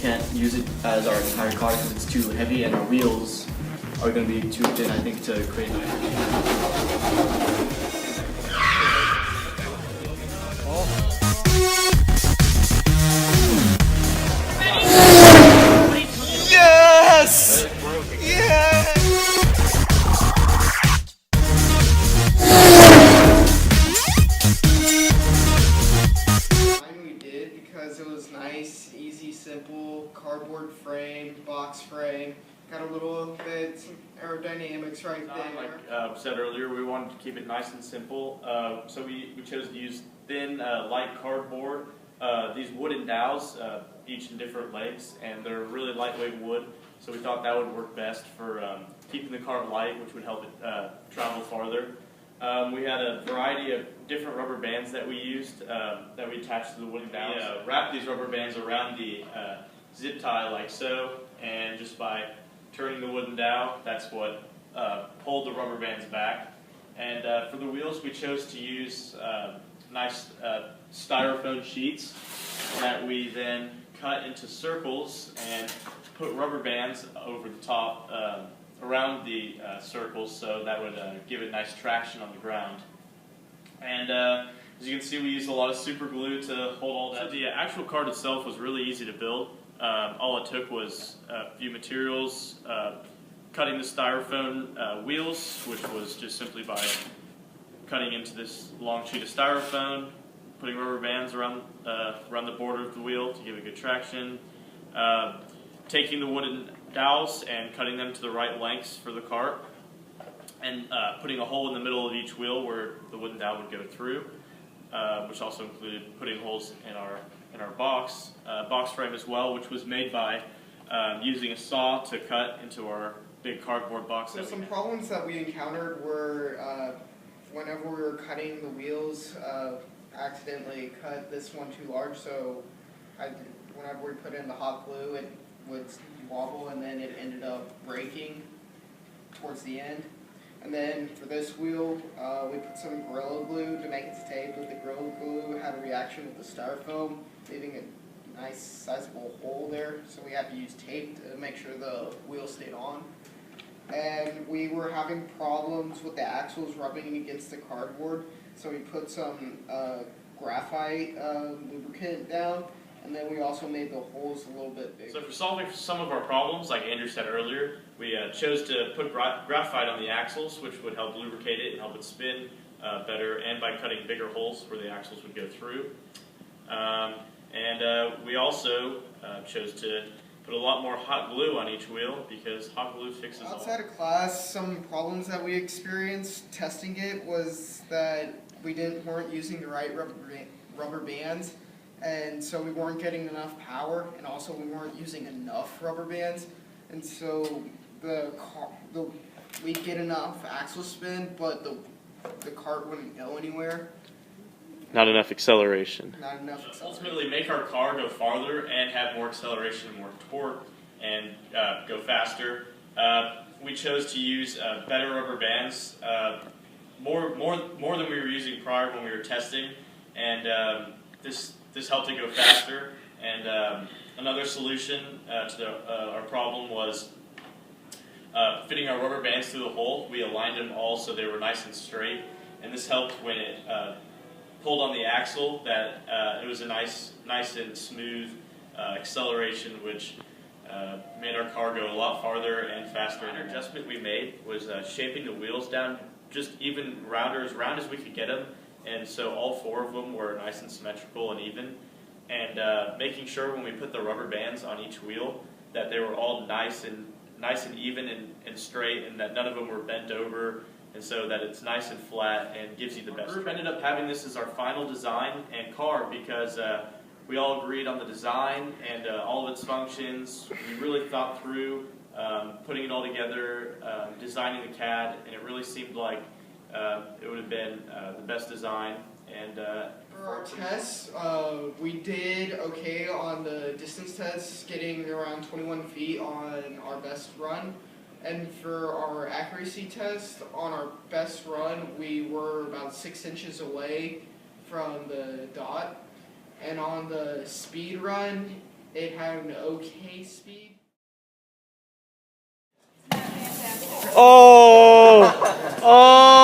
can't use it as our entire car because it's too heavy, and our wheels are going to be too thin, I think, to create that. Yes! Yes! We did because it was nice, easy, simple, cardboard frame, box frame. Got a little bit some aerodynamics right there. Like said earlier, we wanted to keep it nice and simple, so we chose to use thin, light cardboard. These wooden dowels, each in different legs, and they're really lightweight wood, so we thought that would work best for keeping the car light, which would help it travel farther. We had a variety of different rubber bands that we used that we attached to the wooden dowels. We wrapped these rubber bands around the zip tie like so, and just by turning the wooden dowel, that's what pulled the rubber bands back. And for the wheels, we chose to use nice styrofoam sheets that we then cut into circles and put rubber bands over the top around the circles, so that would give it nice traction on the ground. And as you can see, we used a lot of super glue to hold all that. So the actual cart itself was really easy to build. All it took was a few materials, cutting the styrofoam wheels, which was just simply by cutting into this long sheet of styrofoam, putting rubber bands around the border of the wheel to give it good traction, taking the wooden dowels and cutting them to the right lengths for the cart, and putting a hole in the middle of each wheel where the wooden dowel would go through, which also included putting holes in our box frame as well, which was made by using a saw to cut into our big cardboard box. So some problems that we encountered were whenever we were cutting the wheels, accidentally cut this one too large, so whenever we put in the hot glue, it would wobble, and then it ended up breaking towards the end. And then for this wheel, we put some Gorilla Glue to make it stay, but the Gorilla Glue had a reaction with the styrofoam, leaving a nice sizable hole there, so we had to use tape to make sure the wheel stayed on. And we were having problems with the axles rubbing against the cardboard, so we put some graphite lubricant down, and then we also made the holes a little bit bigger. So for solving some of our problems, like Andrew said earlier, we chose to put graphite on the axles, which would help lubricate it and help it spin better, and by cutting bigger holes where the axles would go through. We also chose to put a lot more hot glue on each wheel, because hot glue fixes all. Outside of class, some problems that we experienced testing it was that we weren't using the right rubber bands, and so we weren't getting enough power, and also we weren't using enough rubber bands, and so we'd get enough axle spin, but the cart wouldn't go anywhere. Not enough acceleration. Not enough acceleration. Ultimately, make our car go farther and have more acceleration and more torque, and go faster. We chose to use better rubber bands, more than we were using prior when we were testing, and this helped it go faster. And another solution to our problem was fitting our rubber bands through the hole. We aligned them all so they were nice and straight, and this helped when it pulled on the axle, that it was a nice and smooth acceleration, which made our car go a lot farther and faster. An adjustment we made was shaping the wheels down just even rounder, as round as we could get them, and so all four of them were nice and symmetrical and even, and making sure when we put the rubber bands on each wheel that they were all nice and even and straight, and that none of them were bent over, and so that it's nice and flat and gives you the best. We ended up having this as our final design and car because we all agreed on the design and all of its functions. We really thought through putting it all together, designing the CAD, and it really seemed like it would have been the best design. And for our tests, we did okay on the distance tests, getting around 21 feet on our best run. And for our accuracy test, on our best run, we were about 6 inches away from the dot. And on the speed run, It had an okay speed. Oh! Oh!